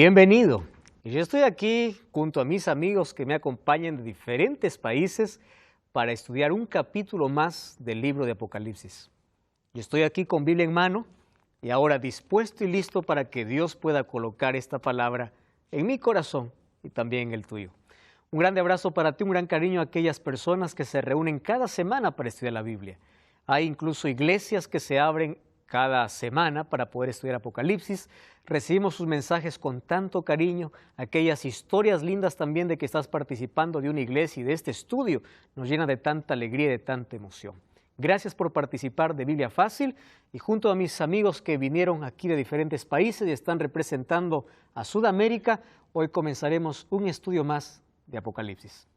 Bienvenido. Yo estoy aquí junto a mis amigos que me acompañan de diferentes países para estudiar un capítulo más del libro de Apocalipsis. Yo estoy aquí con Biblia en mano y ahora dispuesto y listo para que Dios pueda colocar esta palabra en mi corazón y también en el tuyo. Un grande abrazo para ti, un gran cariño a aquellas personas que se reúnen cada semana para estudiar la Biblia. Hay incluso iglesias que se abren cada semana para poder estudiar Apocalipsis. Recibimos sus mensajes con tanto cariño, aquellas historias lindas también de que estás participando de una iglesia y de este estudio nos llena de tanta alegría y de tanta emoción. Gracias por participar de Biblia Fácil y junto a mis amigos que vinieron aquí de diferentes países y están representando a Sudamérica, hoy comenzaremos un estudio más de Apocalipsis.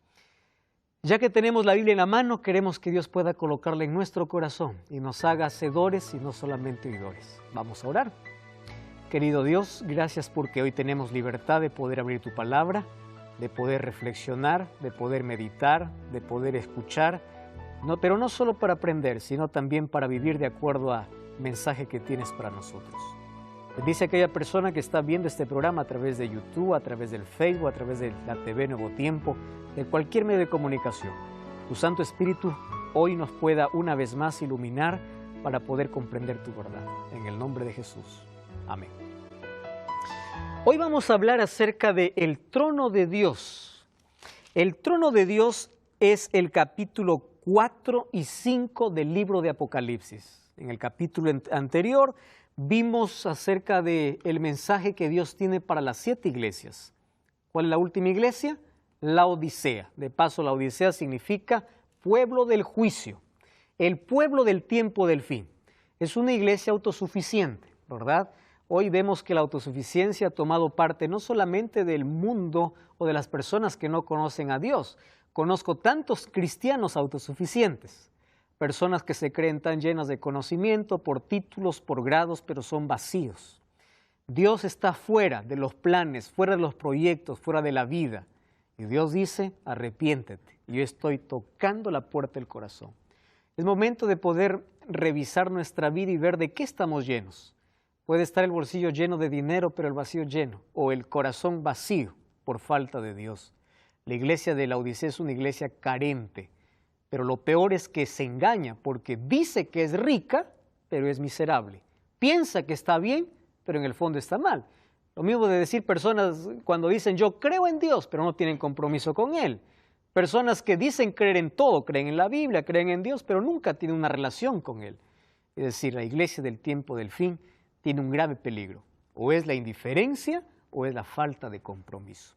Ya que tenemos la Biblia en la mano, queremos que Dios pueda colocarla en nuestro corazón y nos haga hacedores y no solamente oidores. Vamos a orar. Querido Dios, gracias porque hoy tenemos libertad de poder abrir tu palabra, de poder reflexionar, de poder meditar, de poder escuchar, pero no solo para aprender, sino también para vivir de acuerdo al mensaje que tienes para nosotros. Bendice a aquella persona que está viendo este programa a través de YouTube, a través del Facebook, a través de la TV Nuevo Tiempo, de cualquier medio de comunicación. Tu Santo Espíritu hoy nos pueda una vez más iluminar para poder comprender tu verdad. En el nombre de Jesús. Amén. Hoy vamos a hablar acerca del trono de Dios. El trono de Dios es el capítulo 4 y 5 del libro de Apocalipsis. En el capítulo anterior vimos acerca del mensaje que Dios tiene para las 7 iglesias. ¿Cuál es la última iglesia? La Odisea. De paso, la Odisea significa pueblo del juicio, el pueblo del tiempo del fin. Es una iglesia autosuficiente, ¿verdad? Hoy vemos que la autosuficiencia ha tomado parte no solamente del mundo o de las personas que no conocen a Dios. Conozco tantos cristianos autosuficientes, personas que se creen tan llenas de conocimiento por títulos, por grados, pero son vacíos. Dios está fuera de los planes, fuera de los proyectos, fuera de la vida. Y Dios dice, arrepiéntete. Yo estoy tocando la puerta del corazón. Es momento de poder revisar nuestra vida y ver de qué estamos llenos. Puede estar el bolsillo lleno de dinero, pero el vacío lleno, o el corazón vacío por falta de Dios. La iglesia de la Odisea es una iglesia carente, pero lo peor es que se engaña porque dice que es rica, pero es miserable. Piensa que está bien, pero en el fondo está mal. Lo mismo de decir personas cuando dicen yo creo en Dios, pero no tienen compromiso con Él. Personas que dicen creer en todo, creen en la Biblia, creen en Dios, pero nunca tienen una relación con Él. Es decir, la iglesia del tiempo del fin tiene un grave peligro. O es la indiferencia o es la falta de compromiso.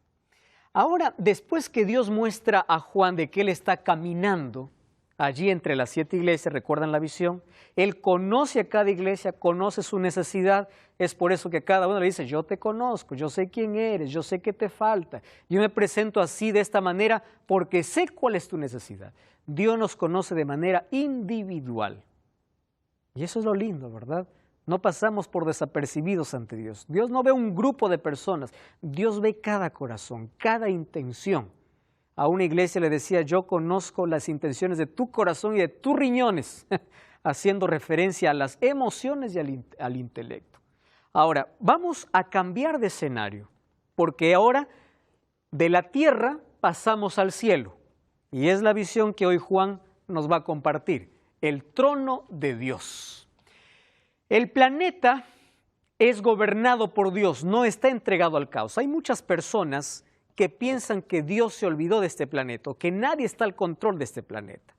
Ahora, después que Dios muestra a Juan de que Él está caminando allí entre las 7 iglesias, ¿recuerdan la visión? Él conoce a cada iglesia, conoce su necesidad, es por eso que cada uno le dice, yo te conozco, yo sé quién eres, yo sé qué te falta. Yo me presento así de esta manera porque sé cuál es tu necesidad. Dios nos conoce de manera individual. Y eso es lo lindo, ¿verdad? No pasamos por desapercibidos ante Dios. Dios no ve un grupo de personas, Dios ve cada corazón, cada intención. A una iglesia le decía, yo conozco las intenciones de tu corazón y de tus riñones, haciendo referencia a las emociones y al intelecto. Ahora, vamos a cambiar de escenario, porque ahora de la tierra pasamos al cielo. Y es la visión que hoy Juan nos va a compartir, el trono de Dios. El planeta es gobernado por Dios, no está entregado al caos. Hay muchas personas que piensan que Dios se olvidó de este planeta, que nadie está al control de este planeta.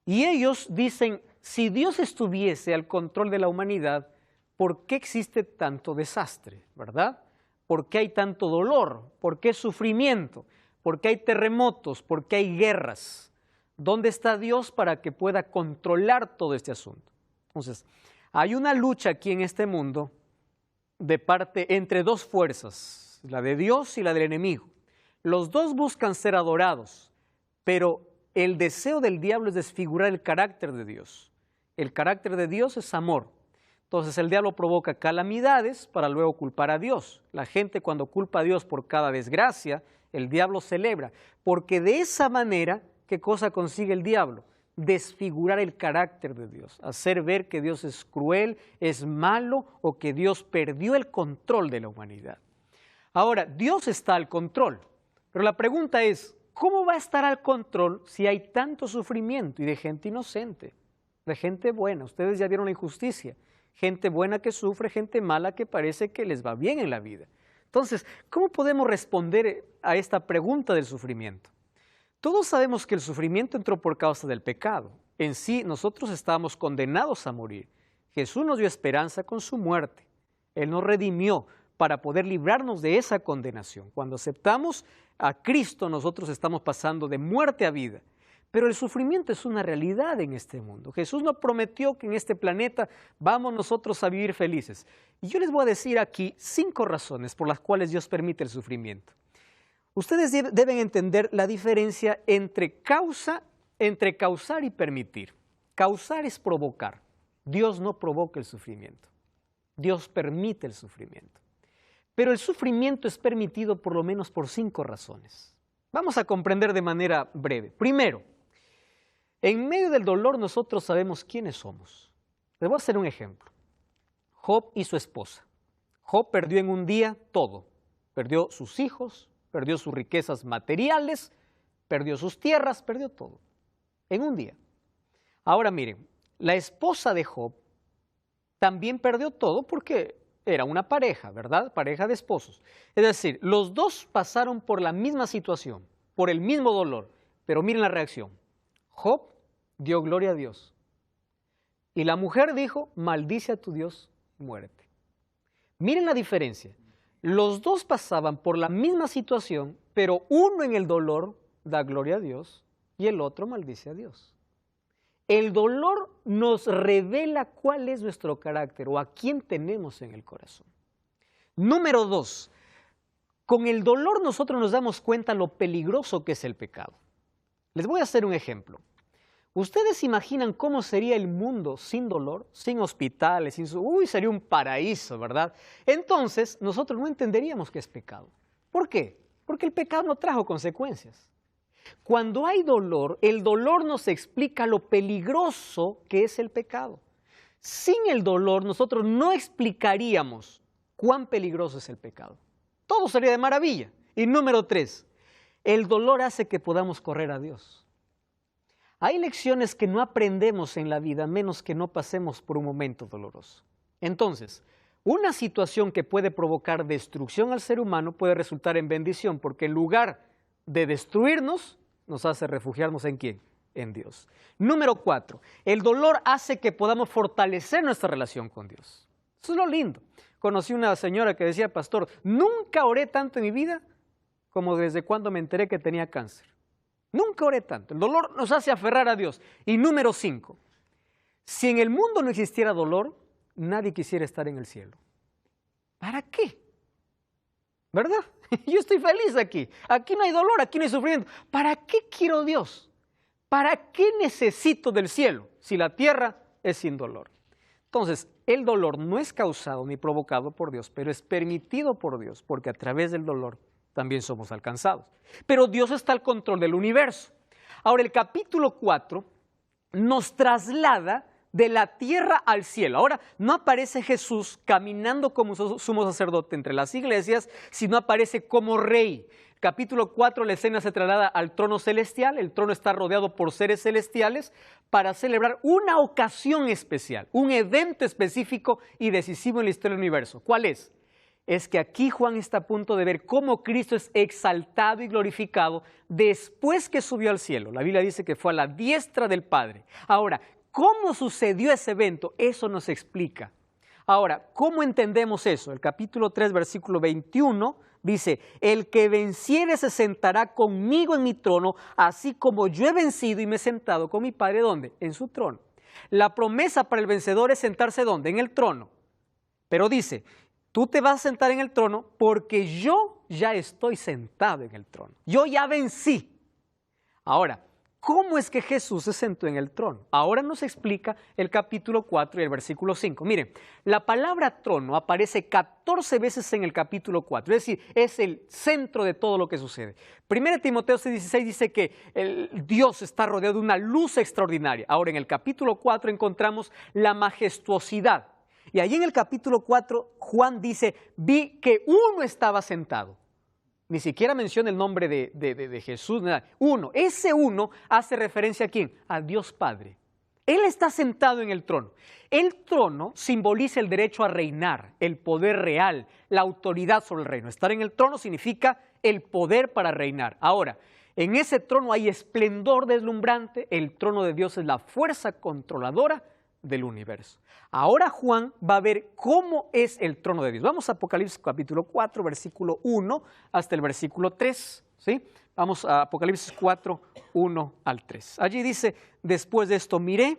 Y ellos dicen, si Dios estuviese al control de la humanidad, ¿por qué existe tanto desastre, verdad? ¿Por qué hay tanto dolor? ¿Por qué sufrimiento? ¿Por qué hay terremotos? ¿Por qué hay guerras? ¿Dónde está Dios para que pueda controlar todo este asunto? Entonces, hay una lucha aquí en este mundo entre 2 fuerzas, la de Dios y la del enemigo. Los dos buscan ser adorados, pero el deseo del diablo es desfigurar el carácter de Dios. El carácter de Dios es amor. Entonces el diablo provoca calamidades para luego culpar a Dios. La gente cuando culpa a Dios por cada desgracia, el diablo celebra, porque de esa manera, ¿qué cosa consigue el diablo? Desfigurar el carácter de Dios, hacer ver que Dios es cruel, es malo o que Dios perdió el control de la humanidad. Ahora, Dios está al control, pero la pregunta es, ¿cómo va a estar al control si hay tanto sufrimiento y de gente inocente, de gente buena? Ustedes ya vieron la injusticia, gente buena que sufre, gente mala que parece que les va bien en la vida. Entonces, ¿cómo podemos responder a esta pregunta del sufrimiento? Todos sabemos que el sufrimiento entró por causa del pecado. En sí, nosotros estábamos condenados a morir. Jesús nos dio esperanza con su muerte. Él nos redimió para poder librarnos de esa condenación. Cuando aceptamos a Cristo, nosotros estamos pasando de muerte a vida. Pero el sufrimiento es una realidad en este mundo. Jesús nos prometió que en este planeta vamos nosotros a vivir felices. Y yo les voy a decir aquí 5 razones por las cuales Dios permite el sufrimiento. Ustedes deben entender la diferencia entre causar y permitir. Causar es provocar. Dios no provoca el sufrimiento. Dios permite el sufrimiento. Pero el sufrimiento es permitido por lo menos por 5 razones. Vamos a comprender de manera breve. Primero, en medio del dolor nosotros sabemos quiénes somos. Les voy a hacer un ejemplo. Job y su esposa. Job perdió en un día todo. Perdió sus hijos, perdió sus riquezas materiales, perdió sus tierras, perdió todo. En un día. Ahora miren, la esposa de Job también perdió todo porque era una pareja, ¿verdad? Pareja de esposos. Es decir, los dos pasaron por la misma situación, por el mismo dolor. Pero miren la reacción. Job dio gloria a Dios. Y la mujer dijo, maldice a tu Dios, muérete. Miren la diferencia. Los dos pasaban por la misma situación, pero uno en el dolor da gloria a Dios y el otro maldice a Dios. El dolor nos revela cuál es nuestro carácter o a quién tenemos en el corazón. Número 2, con el dolor nosotros nos damos cuenta lo peligroso que es el pecado. Les voy a hacer un ejemplo. ¿Ustedes imaginan cómo sería el mundo sin dolor, sin hospitales, sería un paraíso, ¿verdad? Entonces, nosotros no entenderíamos qué es pecado. ¿Por qué? Porque el pecado no trajo consecuencias. Cuando hay dolor, el dolor nos explica lo peligroso que es el pecado. Sin el dolor, nosotros no explicaríamos cuán peligroso es el pecado. Todo sería de maravilla. Y número 3, el dolor hace que podamos correr a Dios. Hay lecciones que no aprendemos en la vida, menos que no pasemos por un momento doloroso. Entonces, una situación que puede provocar destrucción al ser humano puede resultar en bendición, porque en lugar de destruirnos, nos hace refugiarnos ¿en quién? En Dios. Número 4, el dolor hace que podamos fortalecer nuestra relación con Dios. Eso es lo lindo. Conocí una señora que decía, pastor, nunca oré tanto en mi vida como desde cuando me enteré que tenía cáncer. Nunca oré tanto. El dolor nos hace aferrar a Dios. Y número 5, si en el mundo no existiera dolor, nadie quisiera estar en el cielo. ¿Para qué? ¿Verdad? Yo estoy feliz aquí. Aquí no hay dolor, aquí no hay sufrimiento. ¿Para qué quiero Dios? ¿Para qué necesito del cielo si la tierra es sin dolor? Entonces, el dolor no es causado ni provocado por Dios, pero es permitido por Dios, porque a través del dolor también somos alcanzados. Pero Dios está al control del universo. Ahora, el capítulo 4 nos traslada de la tierra al cielo. Ahora, no aparece Jesús caminando como sumo sacerdote entre las iglesias, sino aparece como rey. Capítulo 4, la escena se traslada al trono celestial. El trono está rodeado por seres celestiales para celebrar una ocasión especial, un evento específico y decisivo en la historia del universo. ¿Cuál es? Es que aquí Juan está a punto de ver cómo Cristo es exaltado y glorificado después que subió al cielo. La Biblia dice que fue a la diestra del Padre. Ahora, ¿cómo sucedió ese evento? Eso nos explica. Ahora, ¿cómo entendemos eso? El capítulo 3, versículo 21 dice, el que venciere se sentará conmigo en mi trono, así como yo he vencido y me he sentado con mi Padre, ¿dónde? En su trono. La promesa para el vencedor es sentarse ¿dónde? En el trono. Pero dice, tú te vas a sentar en el trono porque yo ya estoy sentado en el trono. Yo ya vencí. Ahora, ¿cómo es que Jesús se sentó en el trono? Ahora nos explica el capítulo 4 y el versículo 5. Miren, la palabra trono aparece 14 veces en el capítulo 4, es decir, es el centro de todo lo que sucede. 1 Timoteo 6:16 dice que Dios está rodeado de una luz extraordinaria. Ahora, en el capítulo 4 encontramos la majestuosidad. Y allí en el capítulo 4, Juan dice, vi que uno estaba sentado. Ni siquiera menciona el nombre de Jesús, nada. Uno, ese uno hace referencia ¿a quién? A Dios Padre. Él está sentado en el trono. El trono simboliza el derecho a reinar, el poder real, la autoridad sobre el reino. Estar en el trono significa el poder para reinar. Ahora, en ese trono hay esplendor deslumbrante, el trono de Dios es la fuerza controladora del universo. Ahora Juan va a ver cómo es el trono de Dios. Vamos a Apocalipsis capítulo 4, versículo 1 hasta el versículo 3, ¿sí? Vamos a Apocalipsis 4, 1 al 3. Allí dice, después de esto miré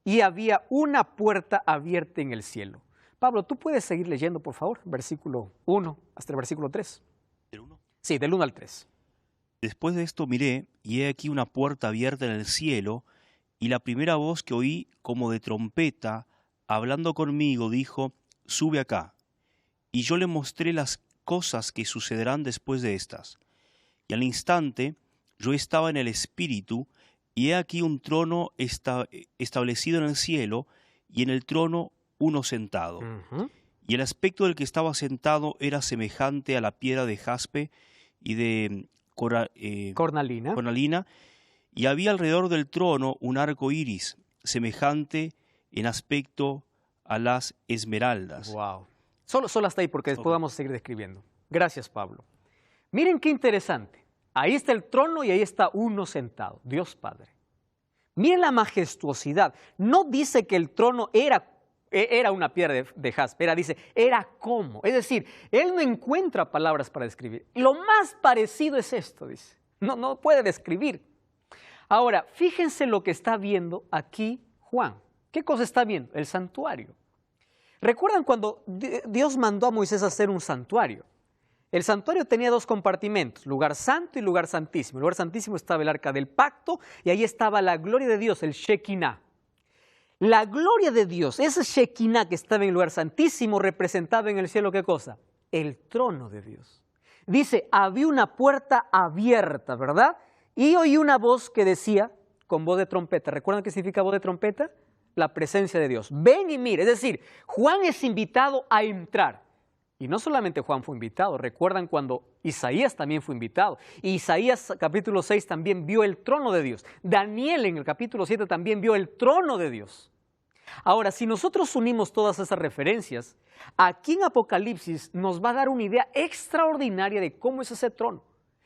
y había una puerta abierta en el cielo. Pablo, ¿tú puedes seguir leyendo, por favor? Versículo 1 hasta el versículo 3. ¿Del 1? Sí, del 1 al 3. Después de esto miré, y he aquí una puerta abierta en el cielo, y la primera voz que oí como de trompeta, hablando conmigo, dijo, sube acá. Y yo le mostré las cosas que sucederán después de estas. Y al instante yo estaba en el Espíritu, y he aquí un trono establecido en el cielo, y en el trono uno sentado. Y el aspecto del que estaba sentado era semejante a la piedra de jaspe y de cornalina, y había alrededor del trono un arco iris, semejante en aspecto a las esmeraldas. Wow. Solo hasta ahí, porque después vamos a seguir describiendo. Gracias, Pablo. Miren qué interesante. Ahí está el trono y ahí está uno sentado, Dios Padre. Miren la majestuosidad. No dice que el trono era una piedra de jaspe, dice, era como. Es decir, él no encuentra palabras para describir. Lo más parecido es esto, dice. No puede describir. Ahora, fíjense lo que está viendo aquí Juan. ¿Qué cosa está viendo? El santuario. ¿Recuerdan cuando Dios mandó a Moisés a hacer un santuario? El santuario tenía dos compartimentos, lugar santo y lugar santísimo. En el lugar santísimo estaba el arca del pacto y ahí estaba la gloria de Dios, el Shekinah. La gloria de Dios, ese Shekinah que estaba en el lugar santísimo, representaba en el cielo, ¿qué cosa? El trono de Dios. Dice, había una puerta abierta, ¿verdad? Y oí una voz que decía, con voz de trompeta. ¿Recuerdan qué significa voz de trompeta? La presencia de Dios. Ven y mire. Es decir, Juan es invitado a entrar. Y no solamente Juan fue invitado, recuerdan cuando Isaías también fue invitado. Y Isaías capítulo 6 también vio el trono de Dios. Daniel en el capítulo 7 también vio el trono de Dios. Ahora, si nosotros unimos todas esas referencias, aquí en Apocalipsis nos va a dar una idea extraordinaria de cómo es ese trono.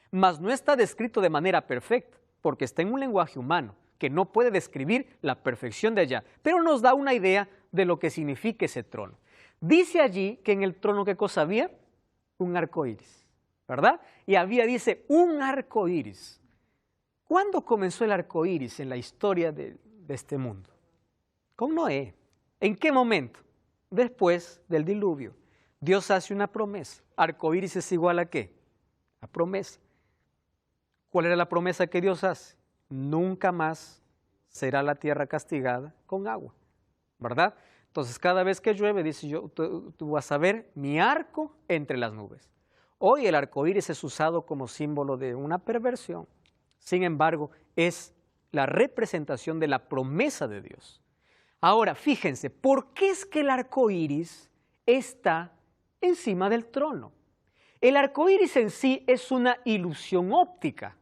Mas no está descrito de manera perfecta, porque está en un lenguaje humano, que no puede describir la perfección de allá, pero nos da una idea de lo que significa ese trono. Dice allí que en el trono, ¿qué cosa había? Un arco iris, ¿verdad? Y había, dice, un arco iris. ¿Cuándo comenzó el arco iris en la historia de este mundo? Con Noé. ¿En qué momento? Después del diluvio. Dios hace una promesa. Arco iris es igual a ¿qué? A promesa. ¿Cuál era la promesa que Dios hace? Nunca más será la tierra castigada con agua, ¿verdad? Entonces, cada vez que llueve, dice tú vas a ver mi arco entre las nubes. Hoy el arco iris es usado como símbolo de una perversión. Sin embargo, es la representación de la promesa de Dios. Ahora, fíjense, ¿por qué es que el arco iris está encima del trono? El arco iris en sí es una ilusión óptica,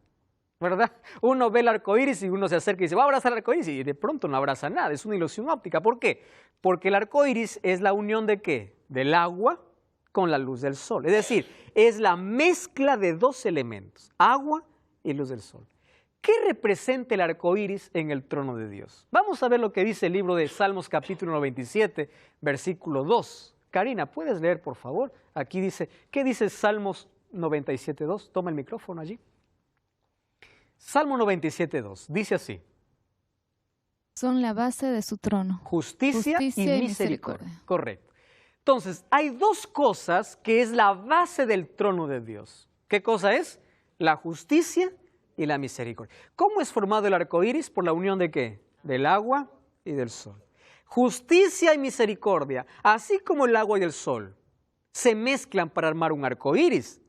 ¿verdad? Uno ve el arco iris y uno se acerca y dice, va a abrazar el arco iris, y de pronto no abraza nada, es una ilusión óptica. ¿Por qué? Porque el arco iris es la unión ¿de qué? Del agua con la luz del sol. Es decir, es la mezcla de dos elementos, agua y luz del sol. ¿Qué representa el arco iris en el trono de Dios? Vamos a ver lo que dice el libro de Salmos capítulo 97, versículo 2. Karina, ¿puedes leer, por favor? Aquí dice, ¿qué dice Salmos 97, 2? Toma el micrófono allí. Salmo 97, 2. Dice así. Son la base de su trono. Justicia y misericordia. Correcto. Entonces, hay dos cosas que es la base del trono de Dios. ¿Qué cosa es? La justicia y la misericordia. ¿Cómo es formado el arco iris? Por la unión de ¿qué? Del agua y del sol. Justicia y misericordia, así como el agua y el sol, se mezclan para armar un arco iris.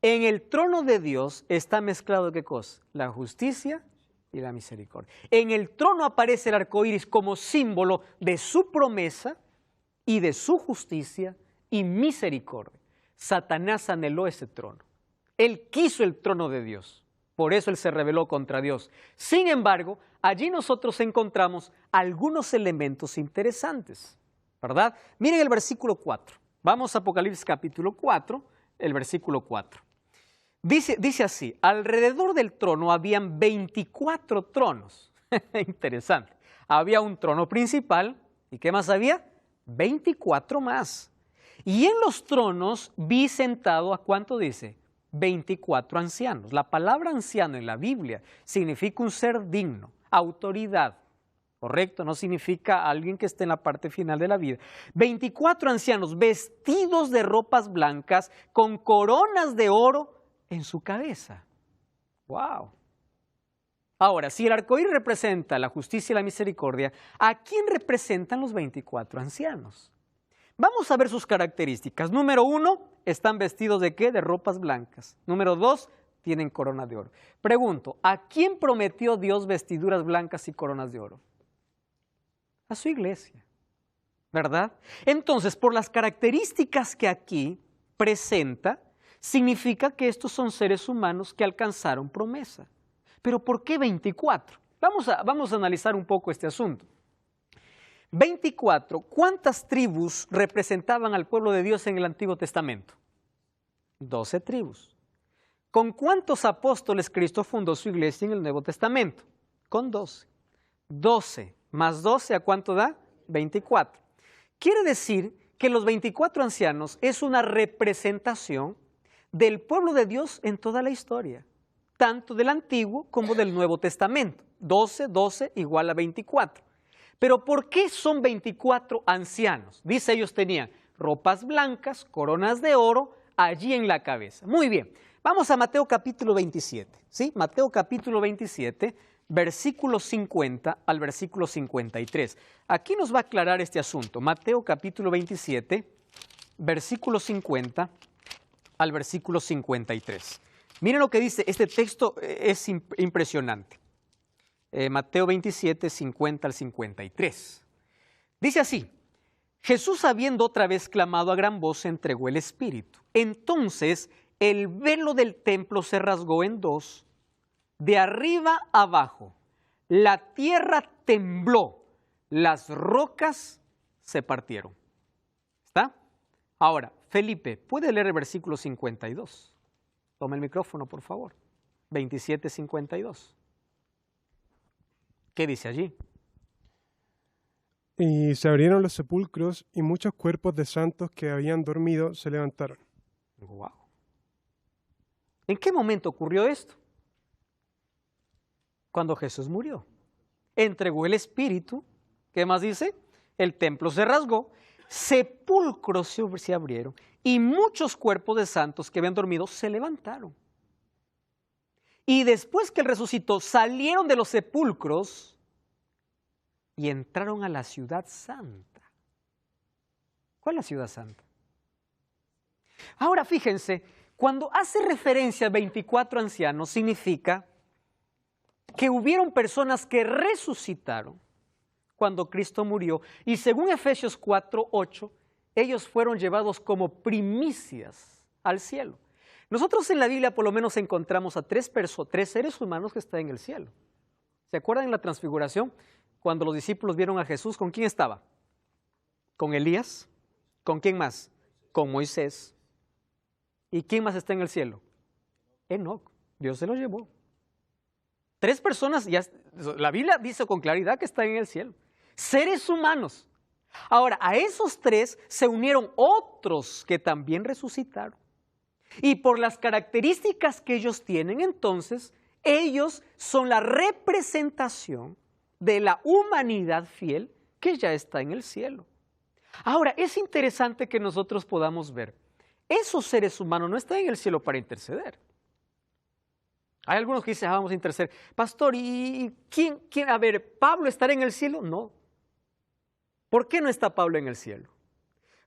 En el trono de Dios está mezclado ¿qué cosa? La justicia y la misericordia. En el trono aparece el arco iris como símbolo de su promesa y de su justicia y misericordia. Satanás anheló ese trono. Él quiso el trono de Dios. Por eso él se rebeló contra Dios. Sin embargo, allí nosotros encontramos algunos elementos interesantes, ¿verdad? Miren el versículo 4. Vamos a Apocalipsis capítulo 4, el versículo 4. Dice así: alrededor del trono habían 24 tronos. Interesante. Había un trono principal. ¿Y qué más había? 24 más. Y en los tronos vi sentado, ¿a cuánto dice? 24 ancianos. La palabra anciano en la Biblia significa un ser digno, autoridad, ¿correcto? No significa alguien que esté en la parte final de la vida. 24 ancianos vestidos de ropas blancas con coronas de oro en su cabeza. ¡Wow! Ahora, si el arcoíris representa la justicia y la misericordia, ¿a quién representan los 24 ancianos? Vamos a ver sus características. Número 1, están vestidos ¿de qué? De ropas blancas. Número 2, tienen corona de oro. Pregunto, ¿a quién prometió Dios vestiduras blancas y coronas de oro? A su iglesia, ¿verdad? Entonces, por las características que aquí presenta, significa que estos son seres humanos que alcanzaron promesa. ¿Pero por qué 24? Vamos a analizar un poco este asunto. 24, ¿cuántas tribus representaban al pueblo de Dios en el Antiguo Testamento? 12 tribus. ¿Con cuántos apóstoles Cristo fundó su iglesia en el Nuevo Testamento? Con 12. 12 más 12, ¿a cuánto da? 24. Quiere decir que los 24 ancianos es una representación del pueblo de Dios en toda la historia, tanto del Antiguo como del Nuevo Testamento. 12, 12 igual a 24. Pero ¿por qué son 24 ancianos? Dice, ellos tenían ropas blancas, coronas de oro, allí en la cabeza. Muy bien, vamos a Mateo capítulo 27, ¿sí? Mateo capítulo 27, versículo 50 al versículo 53. Aquí nos va a aclarar este asunto. Mateo capítulo 27, versículo 50 al versículo 53. Miren lo que dice, este texto es impresionante. Mateo 27, 50 al 53. Dice así: Jesús, habiendo otra vez clamado a gran voz, entregó el Espíritu. Entonces el velo del templo se rasgó en dos, de arriba abajo. La tierra tembló, las rocas se partieron. ¿Está? Ahora, Felipe, ¿puede leer el versículo 52? Toma el micrófono, por favor. 27, 52. ¿Qué dice allí? Y se abrieron los sepulcros y muchos cuerpos de santos que habían dormido se levantaron. Wow. ¿En qué momento ocurrió esto? Cuando Jesús murió. Entregó el Espíritu. ¿Qué más dice? El templo se rasgó, sepulcros se abrieron y muchos cuerpos de santos que habían dormido se levantaron. Y después que él resucitó, salieron de los sepulcros y entraron a la ciudad santa. ¿Cuál es la ciudad santa? Ahora fíjense, cuando hace referencia a 24 ancianos, significa que hubieron personas que resucitaron cuando Cristo murió. Y según Efesios 4:8, ellos fueron llevados como primicias al cielo. Nosotros en la Biblia por lo menos encontramos a tres seres humanos que están en el cielo. ¿Se acuerdan en la transfiguración? Cuando los discípulos vieron a Jesús, ¿con quién estaba? Con Elías. ¿Con quién más? Con Moisés. ¿Y quién más está en el cielo? Enoc. Dios se los llevó. Tres personas, la Biblia dice con claridad que están en el cielo. Seres humanos. Ahora, a esos tres se unieron otros que también resucitaron. Y por las características que ellos tienen, entonces, ellos son la representación de la humanidad fiel que ya está en el cielo. Ahora, es interesante que nosotros podamos ver, esos seres humanos no están en el cielo para interceder. Hay algunos que dicen, vamos a interceder. Pastor, ¿y quién? A ver, ¿Pablo estará en el cielo? No. ¿Por qué no está Pablo en el cielo?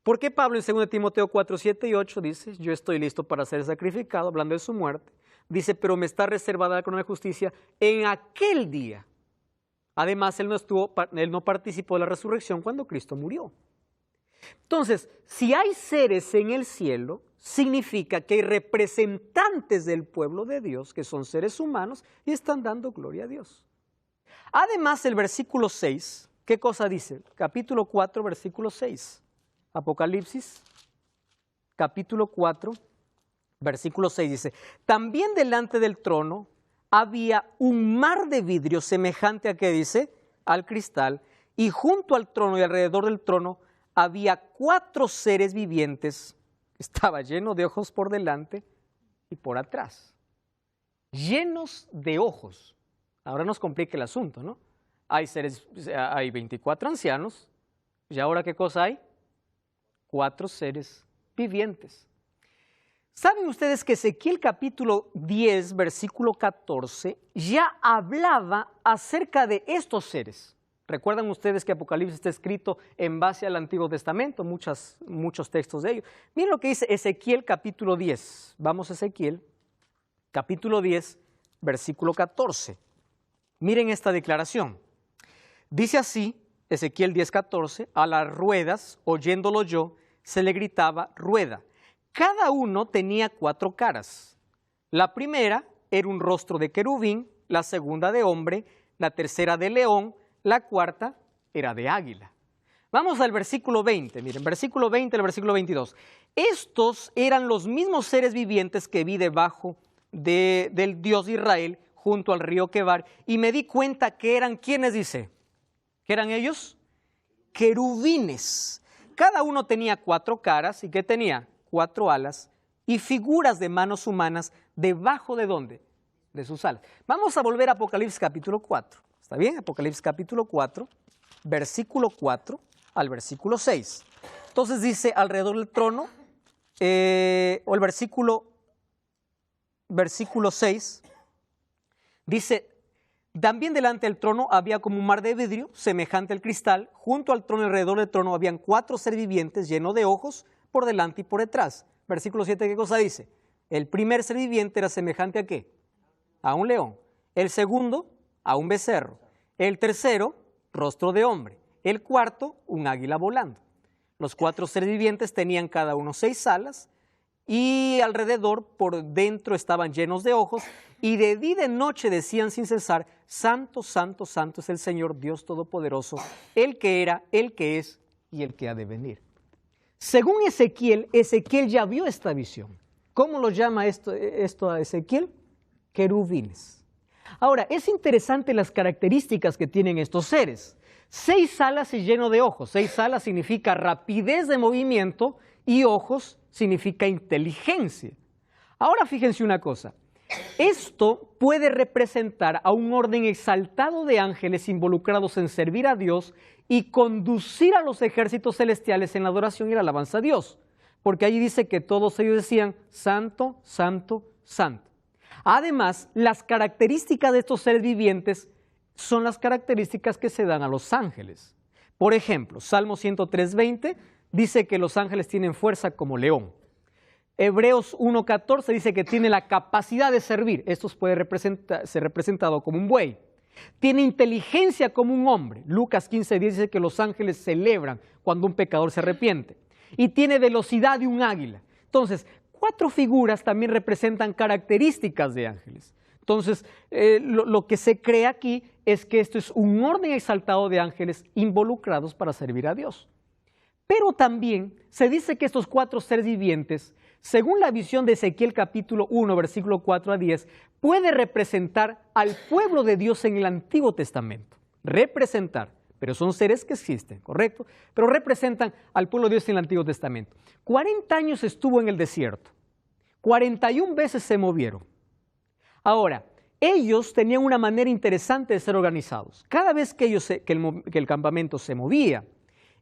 ¿Por qué Pablo en 2 Timoteo 4, 7 y 8 dice, yo estoy listo para ser sacrificado, hablando de su muerte? Dice, pero me está reservada la corona de justicia en aquel día. Además, él no participó de la resurrección cuando Cristo murió. Entonces, si hay seres en el cielo, significa que hay representantes del pueblo de Dios, que son seres humanos, y están dando gloria a Dios. Además, el versículo 6, ¿qué cosa dice? Capítulo 4, versículo 6. Apocalipsis, capítulo 4, versículo 6 dice, también delante del trono había un mar de vidrio semejante a, ¿qué dice? Al cristal, y junto al trono y alrededor del trono había 4 seres vivientes. Estaba lleno de ojos por delante y por atrás. Llenos de ojos. Ahora nos complica el asunto, ¿no? Hay 24 ancianos. ¿Y ahora qué cosa hay? 4 seres vivientes. ¿Saben ustedes que Ezequiel capítulo 10, versículo 14, ya hablaba acerca de estos seres? Recuerdan ustedes que Apocalipsis está escrito en base al Antiguo Testamento, muchos textos de ellos. Miren lo que dice Ezequiel capítulo 10. Vamos a Ezequiel capítulo 10, versículo 14. Miren esta declaración. Dice así, Ezequiel 10, 14, a las ruedas, oyéndolo yo, se le gritaba rueda. Cada uno tenía 4 caras. La primera era un rostro de querubín, la segunda de hombre, la tercera de león, la cuarta era de águila. Vamos al versículo 20, miren, versículo 20 al versículo 22. Estos eran los mismos seres vivientes que vi debajo del Dios de Israel junto al río Quebar, y me di cuenta que eran, ¿quiénes dice? ¿Qué eran ellos? Querubines. Cada uno tenía 4 caras, ¿y qué tenía? 4 alas y figuras de manos humanas debajo de ¿dónde? De sus alas. Vamos a volver a Apocalipsis capítulo 4. ¿Está bien? Apocalipsis capítulo 4, versículo 4 al versículo 6. Entonces dice alrededor del trono, o el versículo 6, dice, también delante del trono había como un mar de vidrio, semejante al cristal. Junto al trono y alrededor del trono habían 4 seres vivientes llenos de ojos por delante y por detrás. Versículo 7, ¿qué cosa dice? El primer ser viviente era semejante ¿a qué? A un león. El segundo, a un becerro. El tercero, rostro de hombre. El cuarto, un águila volando. Los 4 seres vivientes tenían cada uno 6 alas y alrededor por dentro estaban llenos de ojos, y de día y de noche decían sin cesar, santo, santo, santo es el Señor Dios Todopoderoso, el que era, el que es y el que ha de venir. Según Ezequiel, Ezequiel ya vio esta visión. ¿Cómo lo llama esto a Ezequiel? Querubines. Ahora, es interesante las características que tienen estos seres. 6 alas y lleno de ojos. 6 alas significa rapidez de movimiento y ojos significa inteligencia. Ahora fíjense una cosa. Esto puede representar a un orden exaltado de ángeles involucrados en servir a Dios y conducir a los ejércitos celestiales en la adoración y la alabanza a Dios. Porque allí dice que todos ellos decían, santo, santo, santo. Además, las características de estos seres vivientes son las características que se dan a los ángeles. Por ejemplo, Salmo 103:20 dice que los ángeles tienen fuerza como león. Hebreos 1:14 dice que tiene la capacidad de servir. Esto puede ser representado como un buey. Tiene inteligencia como un hombre. Lucas 15:10 dice que los ángeles celebran cuando un pecador se arrepiente. Y tiene velocidad de un águila. Entonces, 4 figuras también representan características de ángeles. Entonces, lo que se cree aquí es que esto es un orden exaltado de ángeles involucrados para servir a Dios. Pero también se dice que estos 4 seres vivientes, según la visión de Ezequiel capítulo 1, versículo 4 a 10, puede representar al pueblo de Dios en el Antiguo Testamento. Representar, pero son seres que existen, ¿correcto? Pero representan al pueblo de Dios en el Antiguo Testamento. 40 años estuvo en el desierto, 41 veces se movieron. Ahora, ellos tenían una manera interesante de ser organizados. Cada vez que el campamento se movía,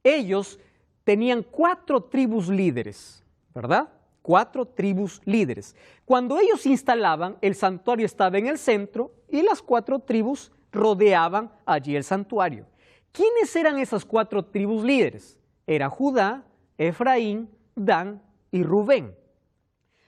ellos tenían 4 tribus líderes, ¿verdad? 4 tribus líderes. Cuando ellos se instalaban, el santuario estaba en el centro y las 4 tribus rodeaban allí el santuario. ¿Quiénes eran esas 4 tribus líderes? Era Judá, Efraín, Dan y Rubén.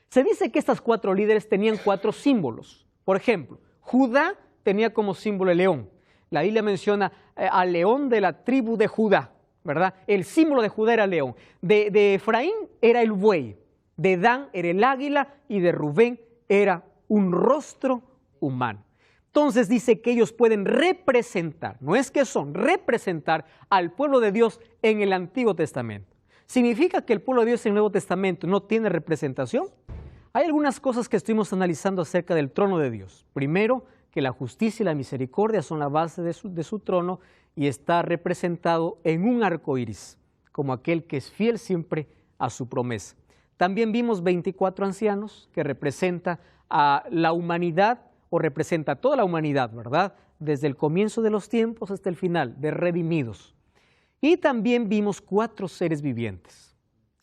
Se dice que estas 4 líderes tenían 4 símbolos. Por ejemplo, Judá tenía como símbolo el león. La Biblia menciona al león de la tribu de Judá, ¿verdad? El símbolo de Judá era el león, de Efraín era el buey, de Dan era el águila y de Rubén era un rostro humano. Entonces dice que ellos pueden representar, no es que son, representar al pueblo de Dios en el Antiguo Testamento. ¿Significa que el pueblo de Dios en el Nuevo Testamento no tiene representación? Hay algunas cosas que estuvimos analizando acerca del trono de Dios. Primero, que la justicia y la misericordia son la base de su trono y está representado en un arco iris, como aquel que es fiel siempre a su promesa. También vimos 24 ancianos que representa a la humanidad, o representa a toda la humanidad, ¿verdad? Desde el comienzo de los tiempos hasta el final, de redimidos. Y también vimos 4 seres vivientes.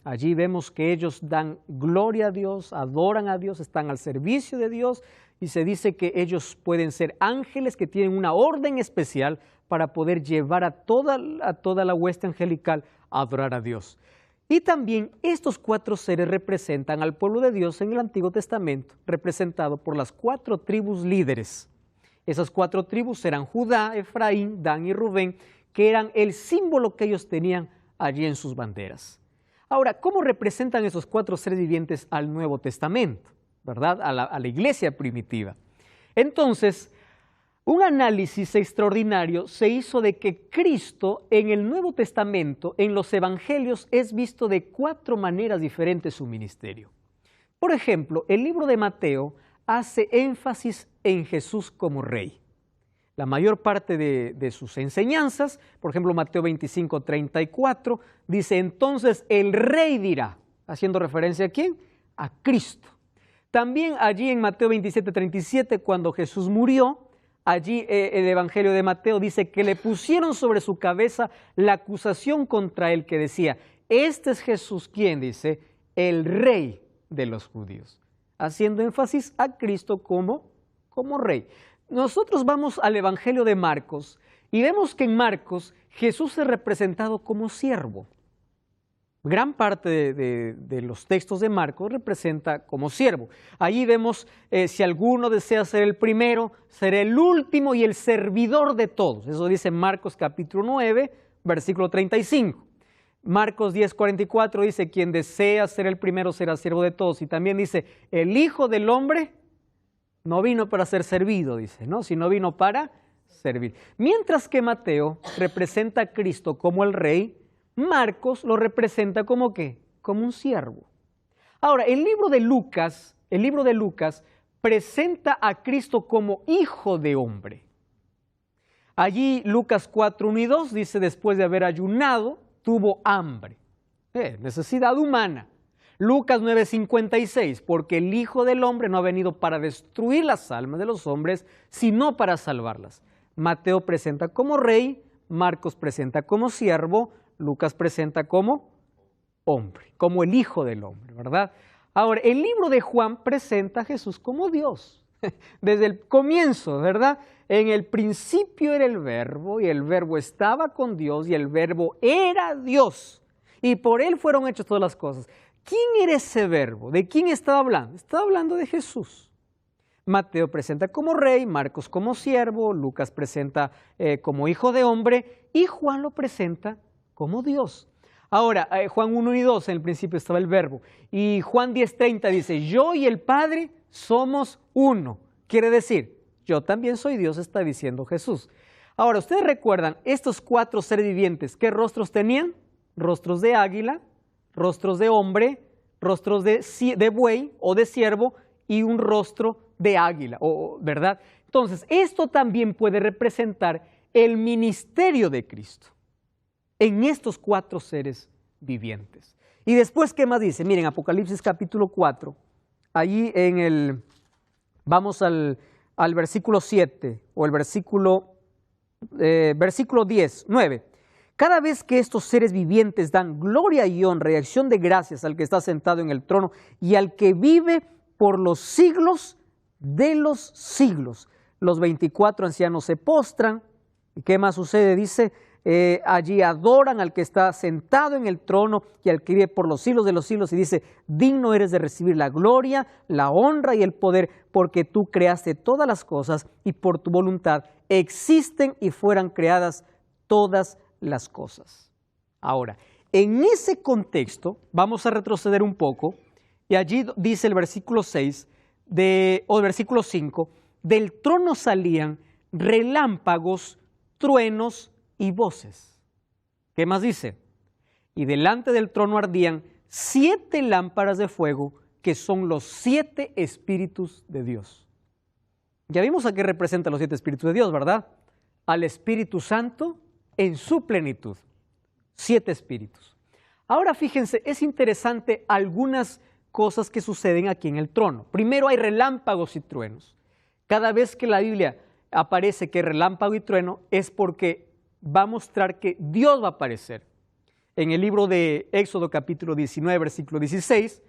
Allí vemos que ellos dan gloria a Dios, adoran a Dios, están al servicio de Dios y se dice que ellos pueden ser ángeles que tienen una orden especial para poder llevar a toda la hueste angelical a adorar a Dios. Y también estos 4 seres representan al pueblo de Dios en el Antiguo Testamento, representado por las 4 tribus líderes. Esas 4 tribus eran Judá, Efraín, Dan y Rubén, que eran el símbolo que ellos tenían allí en sus banderas. Ahora, ¿cómo representan esos 4 seres vivientes al Nuevo Testamento? ¿Verdad? A la iglesia primitiva. Entonces, un análisis extraordinario se hizo de que Cristo en el Nuevo Testamento, en los Evangelios, es visto de 4 maneras diferentes su ministerio. Por ejemplo, el libro de Mateo hace énfasis en Jesús como rey. La mayor parte de sus enseñanzas, por ejemplo, Mateo 25:34, dice, entonces el rey dirá, haciendo referencia ¿a quién? A Cristo. También allí en Mateo 27:37, cuando Jesús murió, allí el Evangelio de Mateo dice que le pusieron sobre su cabeza la acusación contra él que decía, este es Jesús, ¿quién? Dice, el rey de los judíos, haciendo énfasis a Cristo como rey. Nosotros vamos al Evangelio de Marcos y vemos que en Marcos Jesús es representado como siervo. Gran parte de los textos de Marcos representa como siervo. Allí vemos, si alguno desea ser el primero, será el último y el servidor de todos. Eso dice Marcos capítulo 9, versículo 35. Marcos 10:44 dice, quien desea ser el primero será siervo de todos. Y también dice, el Hijo del Hombre no vino para ser servido, dice, ¿no? Sino vino para servir. Mientras que Mateo representa a Cristo como el rey, Marcos lo representa como ¿qué? Como un siervo. Ahora, el libro de Lucas presenta a Cristo como hijo de hombre. Allí Lucas 4:1-2 dice, después de haber ayunado, tuvo hambre. Necesidad humana. Lucas 9:56, porque el Hijo del Hombre no ha venido para destruir las almas de los hombres, sino para salvarlas. Mateo presenta como rey, Marcos presenta como siervo, Lucas presenta como hombre, como el Hijo del Hombre, ¿verdad? Ahora, el libro de Juan presenta a Jesús como Dios, desde el comienzo, ¿verdad? En el principio era el Verbo, y el Verbo estaba con Dios, y el Verbo era Dios, y por Él fueron hechas todas las cosas. ¿Quién era ese Verbo? ¿De quién estaba hablando? Estaba hablando de Jesús. Mateo presenta como rey, Marcos como siervo, Lucas presenta como hijo de hombre, y Juan lo presenta como Dios. Ahora, Juan 1:2, en el principio estaba el Verbo, y Juan 10:30 dice, yo y el Padre somos uno. Quiere decir, yo también soy Dios, está diciendo Jesús. Ahora, ustedes recuerdan, estos 4 seres vivientes, ¿qué rostros tenían? Rostros de águila, rostros de hombre, rostros de buey o de ciervo y un rostro de águila, ¿verdad? Entonces, esto también puede representar el ministerio de Cristo en estos 4 seres vivientes. Y después, ¿qué más dice? Miren, Apocalipsis capítulo 4, allí vamos al versículo 7 o el versículo 10, 9. Cada vez que estos seres vivientes dan gloria y honra y acción de gracias al que está sentado en el trono y al que vive por los siglos de los siglos, los 24 ancianos se postran. ¿Y qué más sucede? Dice, allí adoran al que está sentado en el trono y al que vive por los siglos de los siglos, y dice, digno eres de recibir la gloria, la honra y el poder, porque tú creaste todas las cosas y por tu voluntad existen y fueran creadas todas las cosas. Ahora, en ese contexto, vamos a retroceder un poco, y allí dice el versículo 6, o el versículo 5, del trono salían relámpagos, truenos y voces. ¿Qué más dice? Y delante del trono ardían 7 lámparas de fuego, que son los 7 espíritus de Dios. Ya vimos a qué representan los 7 espíritus de Dios, ¿verdad? Al Espíritu Santo en su plenitud. 7 espíritus. Ahora fíjense, es interesante algunas cosas que suceden aquí en el trono. Primero hay relámpagos y truenos. Cada vez que la Biblia aparece que relámpago y trueno es porque va a mostrar que Dios va a aparecer. En el libro de Éxodo capítulo 19, versículo 16,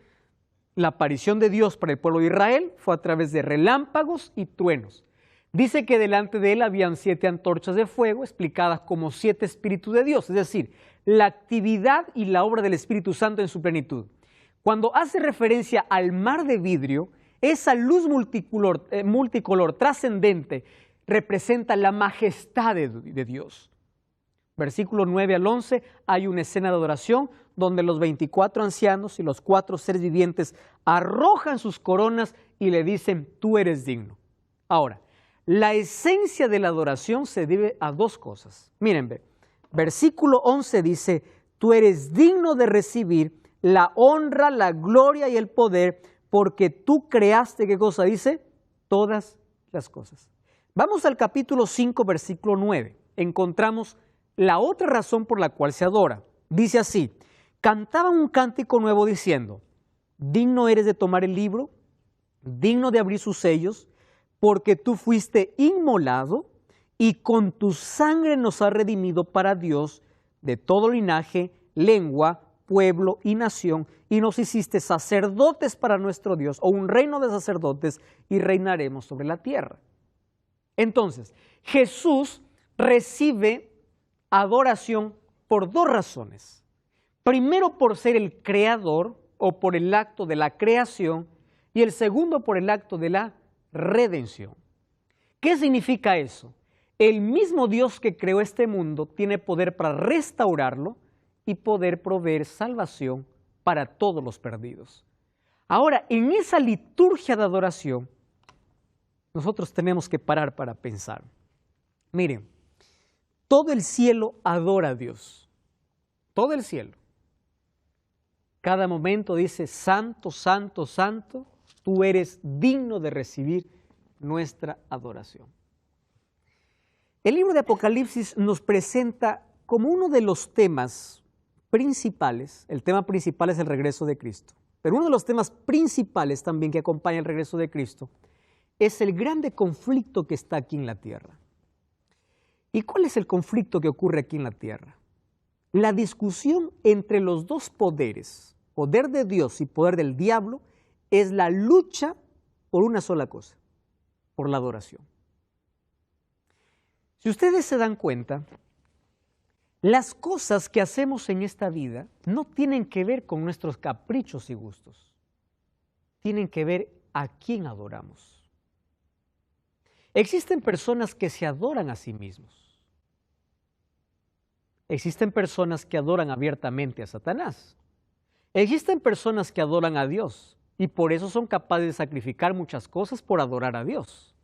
la aparición de Dios para el pueblo de Israel fue a través de relámpagos y truenos. Dice que delante de él habían 7 antorchas de fuego explicadas como 7 espíritus de Dios, es decir, la actividad y la obra del Espíritu Santo en su plenitud. Cuando hace referencia al mar de vidrio, esa luz multicolor trascendente representa la majestad de Dios. Versículo 9 al 11, hay una escena de adoración donde los 24 ancianos y los 4 seres vivientes arrojan sus coronas y le dicen, tú eres digno. Ahora, la esencia de la adoración se debe a 2 cosas. Miren, versículo 11 dice, tú eres digno de recibir la honra, la gloria y el poder, porque tú creaste, ¿qué cosa dice? Todas las cosas. Vamos al capítulo 5, versículo 9. Encontramos la otra razón por la cual se adora. Dice así, cantaban un cántico nuevo diciendo, digno eres de tomar el libro, digno de abrir sus sellos, porque tú fuiste inmolado y con tu sangre nos has redimido para Dios de todo linaje, lengua, pueblo y nación, y nos hiciste sacerdotes para nuestro Dios, o un reino de sacerdotes, y reinaremos sobre la tierra. Entonces, Jesús recibe adoración por 2 razones. Primero, por ser el creador, o por el acto de la creación, y el segundo, por el acto de la redención. ¿Qué significa eso? El mismo Dios que creó este mundo tiene poder para restaurarlo y poder proveer salvación para todos los perdidos. Ahora, en esa liturgia de adoración, nosotros tenemos que parar para pensar. Miren, todo el cielo adora a Dios. Todo el cielo. Cada momento dice, santo, santo, santo, tú eres digno de recibir nuestra adoración. El libro de Apocalipsis nos presenta como uno de los temas principales, el tema principal es el regreso de Cristo, pero uno de los temas principales también que acompaña el regreso de Cristo es el grande conflicto que está aquí en la tierra. ¿Y cuál es el conflicto que ocurre aquí en la tierra? La discusión entre los 2 poderes, poder de Dios y poder del diablo, es la lucha por una sola cosa, por la adoración. Si ustedes se dan cuenta, las cosas que hacemos en esta vida no tienen que ver con nuestros caprichos y gustos, tienen que ver a quién adoramos. Existen personas que se adoran a sí mismos. Existen personas que adoran abiertamente a Satanás. Existen personas que adoran a Dios. Y por eso son capaces de sacrificar muchas cosas por adorar a Dios.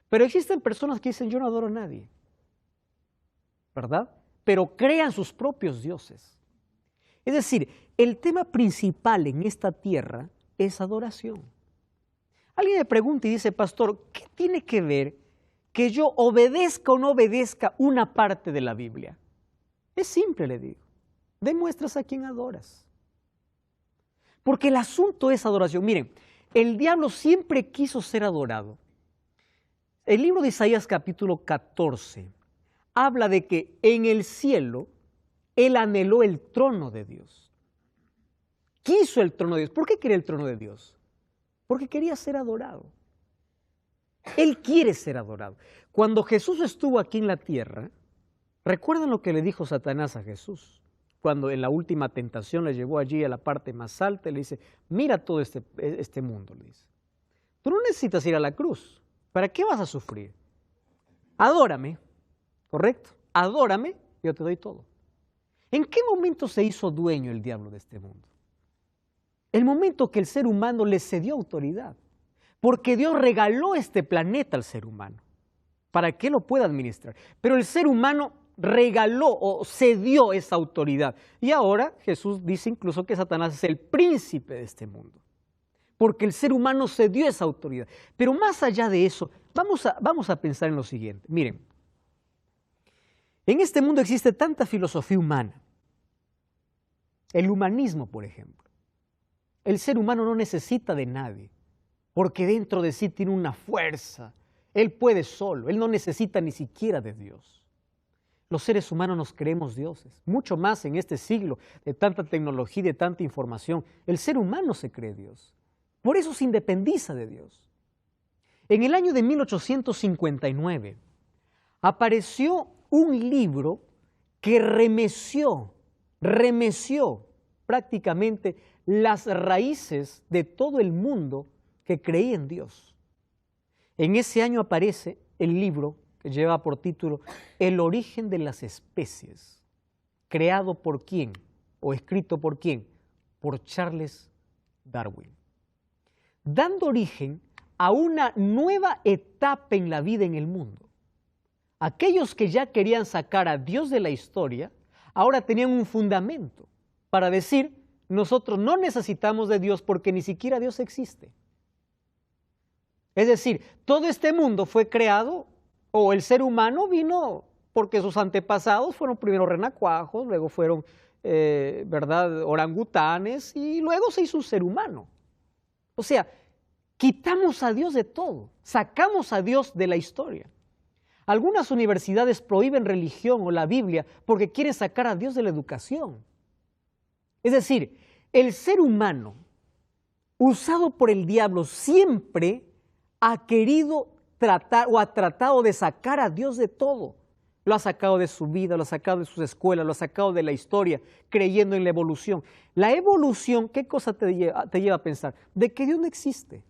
Pero existen personas que dicen, yo no adoro a nadie, ¿verdad? Pero crean sus propios dioses. Es decir, el tema principal en esta tierra es adoración. Alguien me pregunta y dice, pastor, ¿qué tiene que ver que yo obedezca o no obedezca una parte de la Biblia? Es simple, le digo. Demuestras a quién adoras. Porque el asunto es adoración. Miren, el diablo siempre quiso ser adorado. El libro de Isaías capítulo 14 habla de que en el cielo él anheló el trono de Dios. Quiso el trono de Dios. ¿Por qué quería el trono de Dios? Porque quería ser adorado. Él quiere ser adorado. Cuando Jesús estuvo aquí en la tierra, ¿recuerdan lo que le dijo Satanás a Jesús? Cuando en la última tentación le llevó allí a la parte más alta y le dice, mira todo este mundo, le dice. Tú no necesitas ir a la cruz. ¿Para qué vas a sufrir? Adórame, ¿correcto? Adórame, yo te doy todo. ¿En qué momento se hizo dueño el diablo de este mundo? El momento que el ser humano le cedió autoridad, porque Dios regaló este planeta al ser humano para que lo pueda administrar. Pero el ser humano regaló o cedió esa autoridad. Y ahora Jesús dice incluso que Satanás es el príncipe de este mundo, porque el ser humano cedió esa autoridad. Pero más allá de eso, vamos a pensar en lo siguiente. Miren, en este mundo existe tanta filosofía humana. El humanismo, por ejemplo. El ser humano no necesita de nadie, porque dentro de sí tiene una fuerza. Él puede solo, él no necesita ni siquiera de Dios. Los seres humanos nos creemos dioses, mucho más en este siglo de tanta tecnología y de tanta información. El ser humano se cree Dios, por eso se independiza de Dios. En el año de 1859 apareció un libro que remeció prácticamente las raíces de todo el mundo que creía en Dios. En ese año aparece el libro que lleva por título El origen de las especies, creado por quién o escrito por quién, por Charles Darwin, dando origen a una nueva etapa en la vida en el mundo. Aquellos que ya querían sacar a Dios de la historia, ahora tenían un fundamento para decir, nosotros no necesitamos de Dios porque ni siquiera Dios existe. Es decir, todo este mundo fue creado, o el ser humano vino porque sus antepasados fueron primero renacuajos, luego fueron, orangutanes, y luego se hizo un ser humano. O sea, quitamos a Dios de todo, sacamos a Dios de la historia. Algunas universidades prohíben religión o la Biblia porque quieren sacar a Dios de la educación. Es decir, el ser humano, usado por el diablo, siempre ha querido tratar o ha tratado de sacar a Dios de todo. Lo ha sacado de su vida, lo ha sacado de sus escuelas, lo ha sacado de la historia, creyendo en la evolución. La evolución, ¿qué cosa te lleva a pensar? De que Dios no existe.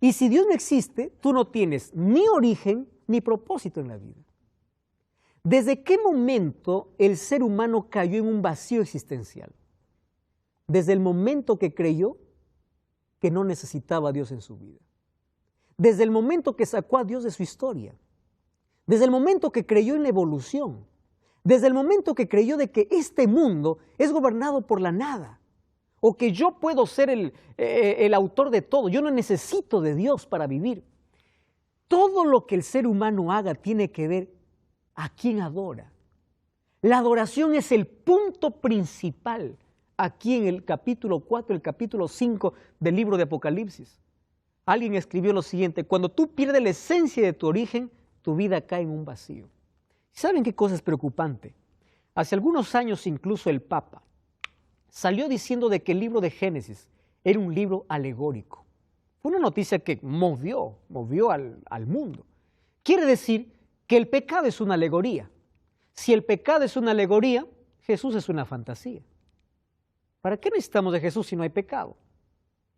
Y si Dios no existe, tú no tienes ni origen ni propósito en la vida. ¿Desde qué momento el ser humano cayó en un vacío existencial? Desde el momento que creyó que no necesitaba a Dios en su vida. Desde el momento que sacó a Dios de su historia. Desde el momento que creyó en la evolución. Desde el momento que creyó de que este mundo es gobernado por la nada. O que yo puedo ser el autor de todo. Yo no necesito de Dios para vivir. Todo lo que el ser humano haga tiene que ver a quién adora. La adoración es el punto principal aquí en el capítulo 4, el capítulo 5 del libro de Apocalipsis. Alguien escribió lo siguiente: cuando tú pierdes la esencia de tu origen, tu vida cae en un vacío. ¿Saben qué cosa es preocupante? Hace algunos años incluso el Papa salió diciendo de que el libro de Génesis era un libro alegórico. Fue una noticia que movió al mundo. Quiere decir que el pecado es una alegoría. Si el pecado es una alegoría, Jesús es una fantasía. ¿Para qué necesitamos de Jesús si no hay pecado?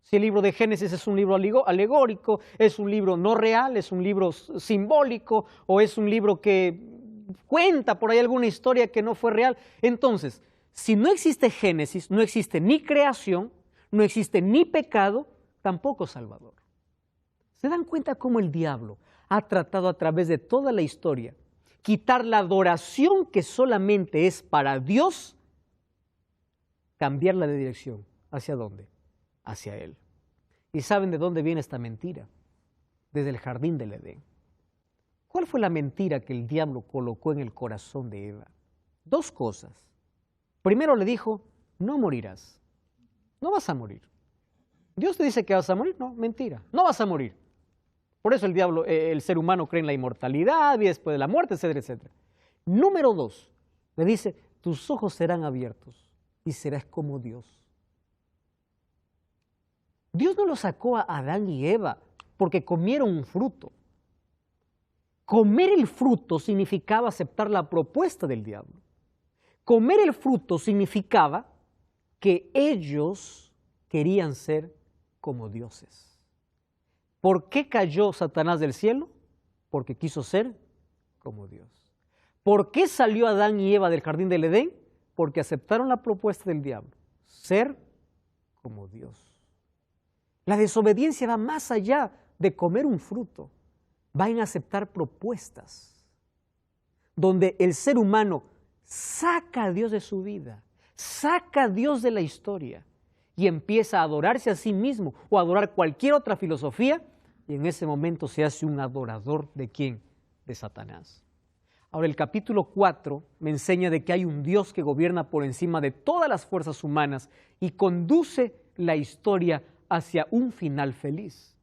Si el libro de Génesis es un libro alegórico, es un libro no real, es un libro simbólico, o es un libro que cuenta por ahí alguna historia que no fue real. Entonces, si no existe Génesis, no existe ni creación, no existe ni pecado, tampoco Salvador. ¿Se dan cuenta cómo el diablo ha tratado a través de toda la historia quitar la adoración que solamente es para Dios, cambiarla de dirección? ¿Hacia dónde? Hacia Él. ¿Y saben de dónde viene esta mentira? Desde el jardín del Edén. ¿Cuál fue la mentira que el diablo colocó en el corazón de Eva? Dos cosas. Primero le dijo, no morirás, no vas a morir. Dios te dice que vas a morir, no, mentira, no vas a morir. Por eso el ser humano cree en la inmortalidad, vida después de la muerte, etcétera, etcétera. Número dos, le dice, tus ojos serán abiertos y serás como Dios. Dios no lo sacó a Adán y Eva porque comieron un fruto. Comer el fruto significaba aceptar la propuesta del diablo. Comer el fruto significaba que ellos querían ser como dioses. ¿Por qué cayó Satanás del cielo? Porque quiso ser como Dios. ¿Por qué salió Adán y Eva del jardín del Edén? porque aceptaron la propuesta del diablo, ser como Dios. La desobediencia va más allá de comer un fruto, va en aceptar propuestas, donde el ser humano saca a Dios de su vida, saca a Dios de la historia y empieza a adorarse a sí mismo o a adorar cualquier otra filosofía, y en ese momento se hace un adorador ¿de quién? De Satanás. Ahora el capítulo 4 me enseña de que hay un Dios que gobierna por encima de todas las fuerzas humanas y conduce la historia hacia un final feliz.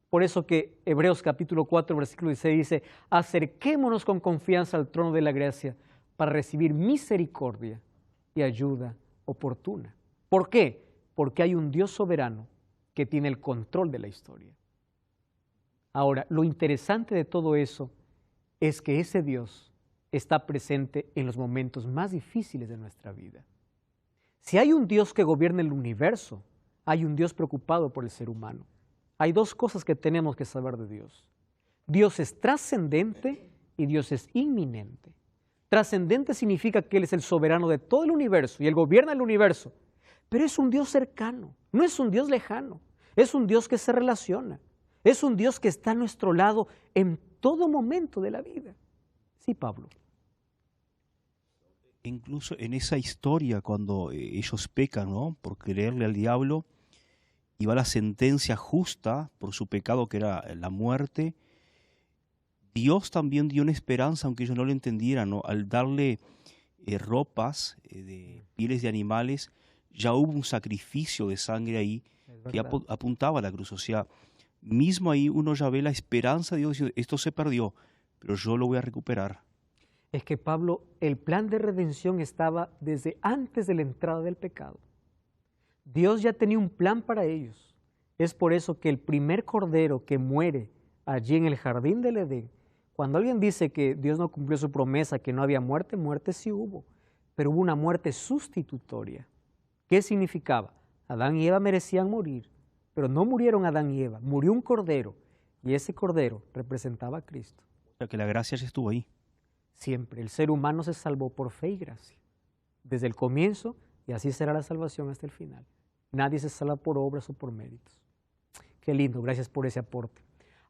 Por eso que Hebreos capítulo 4 versículo 16 dice: acerquémonos con confianza al trono de la gracia para recibir misericordia y ayuda oportuna. ¿Por qué? Porque hay un Dios soberano que tiene el control de la historia. Ahora, lo interesante de todo eso es que ese Dios está presente en los momentos más difíciles de nuestra vida. Si hay un Dios que gobierna el universo, hay un Dios preocupado por el ser humano. Hay dos cosas que tenemos que saber de Dios. Dios es trascendente y Dios es inminente. Trascendente significa que Él es el soberano de todo el universo y Él gobierna el universo, pero es un Dios cercano, no es un Dios lejano, es un Dios que se relaciona. Es un Dios que está a nuestro lado en todo momento de la vida. Sí, Pablo. Incluso en esa historia, cuando ellos pecan, ¿no?, por creerle al diablo, y va la sentencia justa por su pecado, que era la muerte, Dios también dio una esperanza, aunque ellos no lo entendieran, ¿no? Al darle ropas de pieles de animales, ya hubo un sacrificio de sangre ahí que apuntaba a la cruz. O sea, mismo ahí uno ya ve la esperanza de Dios diciendo: esto se perdió, pero yo lo voy a recuperar. Es que, Pablo, el plan de redención estaba desde antes de la entrada del pecado. Dios ya tenía un plan para ellos. Es por eso que el primer cordero que muere allí en el jardín del Edén, cuando alguien dice que Dios no cumplió su promesa, que no había muerte, muerte sí hubo, pero hubo una muerte sustitutoria. ¿Qué significaba? Adán y Eva merecían morir, pero no murieron Adán y Eva, murió un cordero, y ese cordero representaba a Cristo. O sea, que la gracia ya estuvo ahí. Siempre, el ser humano se salvó por fe y gracia, desde el comienzo, y así será la salvación hasta el final. Nadie se salva por obras o por méritos. Qué lindo, gracias por ese aporte.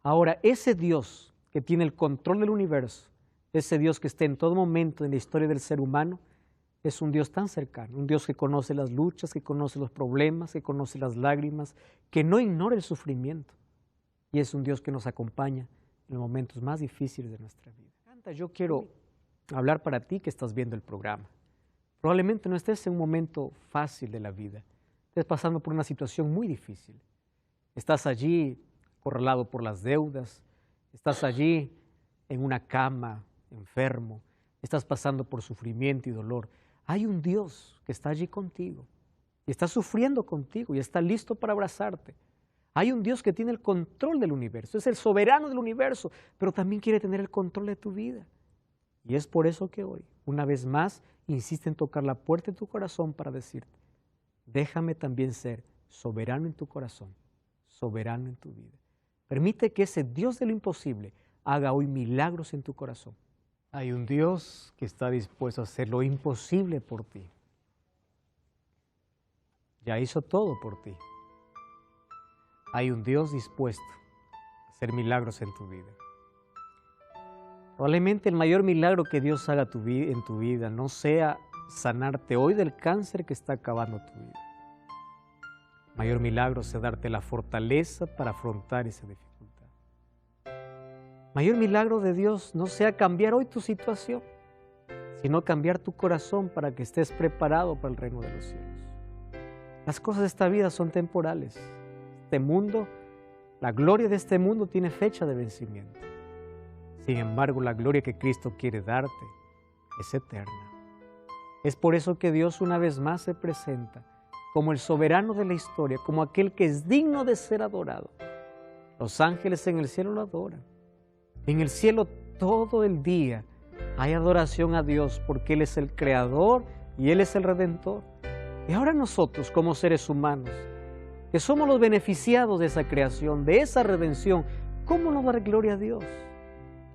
Ahora, ese Dios que tiene el control del universo, ese Dios que está en todo momento en la historia del ser humano, es un Dios tan cercano, un Dios que conoce las luchas, que conoce los problemas, que conoce las lágrimas, que no ignora el sufrimiento. Y es un Dios que nos acompaña en los momentos más difíciles de nuestra vida. Yo quiero hablar para ti que estás viendo el programa. Probablemente no estés en un momento fácil de la vida, estés pasando por una situación muy difícil. Estás allí acorralado por las deudas, estás allí en una cama, enfermo, estás pasando por sufrimiento y dolor. Hay un Dios que está allí contigo y está sufriendo contigo y está listo para abrazarte. Hay un Dios que tiene el control del universo, es el soberano del universo, pero también quiere tener el control de tu vida. Y es por eso que hoy, una vez más, insiste en tocar la puerta de tu corazón para decirte: déjame también ser soberano en tu corazón, soberano en tu vida. Permite que ese Dios de lo imposible haga hoy milagros en tu corazón. Hay un Dios que está dispuesto a hacer lo imposible por ti. Ya hizo todo por ti. Hay un Dios dispuesto a hacer milagros en tu vida. Probablemente el mayor milagro que Dios haga en tu vida no sea sanarte hoy del cáncer que está acabando tu vida. El mayor milagro sea darte la fortaleza para afrontar esa dificultad. El mayor milagro de Dios no sea cambiar hoy tu situación, sino cambiar tu corazón para que estés preparado para el reino de los cielos. Las cosas de esta vida son temporales. Este mundo, la gloria de este mundo tiene fecha de vencimiento. Sin embargo, la gloria que Cristo quiere darte es eterna. Es por eso que Dios una vez más se presenta como el soberano de la historia, como aquel que es digno de ser adorado. Los ángeles en el cielo lo adoran. En el cielo todo el día hay adoración a Dios porque Él es el Creador y Él es el Redentor. Y ahora nosotros, como seres humanos, que somos los beneficiados de esa creación, de esa redención, ¿cómo no dar gloria a Dios?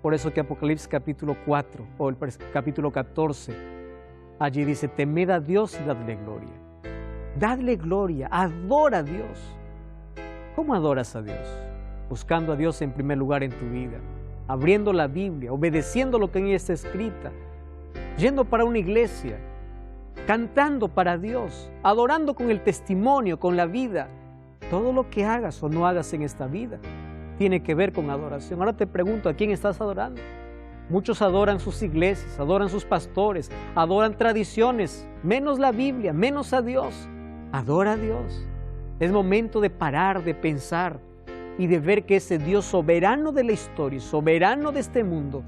Por eso que Apocalipsis capítulo 4 o el capítulo 14 allí dice, temed a Dios y dadle gloria. Dadle gloria, adora a Dios. ¿Cómo adoras a Dios? Buscando a Dios en primer lugar en tu vida, abriendo la Biblia, obedeciendo lo que en ella está escrita, yendo para una iglesia, cantando para Dios, adorando con el testimonio, con la vida. Todo lo que hagas o no hagas en esta vida tiene que ver con adoración. Ahora te pregunto, ¿a quién estás adorando? Muchos adoran sus iglesias, adoran sus pastores, adoran tradiciones, menos la Biblia, menos a Dios. Adora a Dios. Es momento de parar, de pensar y de ver que ese Dios soberano de la historia, soberano de este mundo,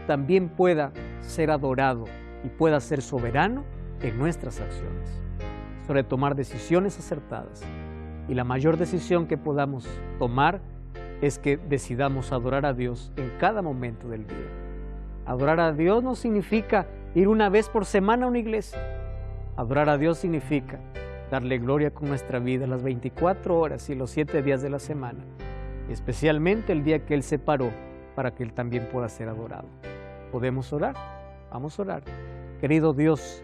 también pueda ser adorado y pueda ser soberano en nuestras acciones. Sobre tomar decisiones acertadas. Y la mayor decisión que podamos tomar es que decidamos adorar a Dios en cada momento del día. Adorar a Dios no significa ir una vez por semana a una iglesia. Adorar a Dios significa darle gloria con nuestra vida las 24 horas y los 7 días de la semana, y especialmente el día que Él separó para que Él también pueda ser adorado. ¿Podemos orar? Vamos a orar. Querido Dios,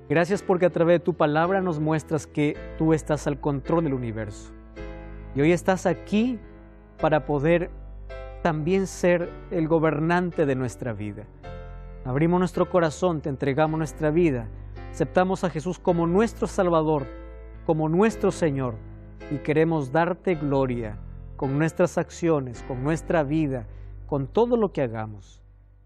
gracias porque a través de tu palabra nos muestras que tú estás al control del universo. Y hoy estás aquí para poder también ser el gobernante de nuestra vida. Abrimos nuestro corazón, te entregamos nuestra vida, aceptamos a Jesús como nuestro Salvador, como nuestro Señor, y queremos darte gloria con nuestras acciones, con nuestra vida, con todo lo que hagamos.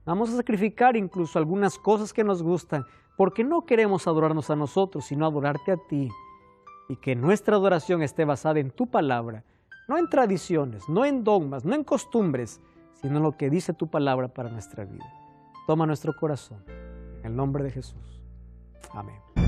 Vamos a sacrificar incluso algunas cosas que nos gustan, porque no queremos adorarnos a nosotros, sino adorarte a ti, y que nuestra adoración esté basada en tu palabra, no en tradiciones, no en dogmas, no en costumbres, sino en lo que dice tu palabra para nuestra vida. Toma nuestro corazón, en el nombre de Jesús. Amén.